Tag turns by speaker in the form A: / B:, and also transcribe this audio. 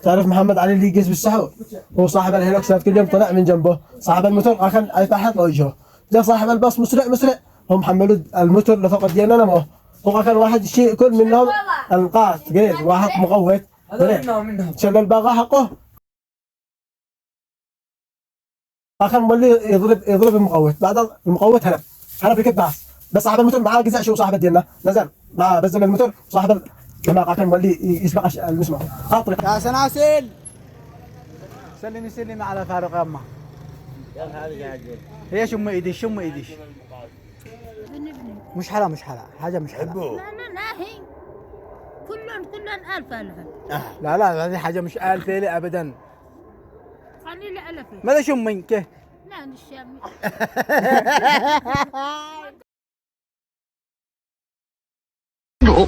A: تعرف محمد علي اللي يقيس بالسحور؟ هو صاحب الهيلوكسات كل يوم طلع من جنبه، صاحب الموتور كان يفحط وجهه، جاء صاحب الباص مسرع مسرع، هم حملوا الموتور لفوق الديانة نموه، هو كان واحد شيء كل منهم القاط قريب واحد مقوت شل الباقة حقه، كان مولي يضرب المقوت، بعد المقوت هرب ركب باص، بس صاحب الموتور معاه قزع شو صاحب الديانة نزل مع بزم الموتور صاحب لما كان مولي يسبق المسمار خاطر
B: يا سناسل سلمي سلمي على فاروق يما. هي شم ايديش شم ايديش. مش حلا مش حلا حاجه مش حلا.
C: لا ناهي كلن ألف لها.
B: لا لا هذه حاجه مش ألف لي ابدا.
C: خلي لي ألف.
B: ماذا شمين كه؟
C: لا نشامي.
D: Oh.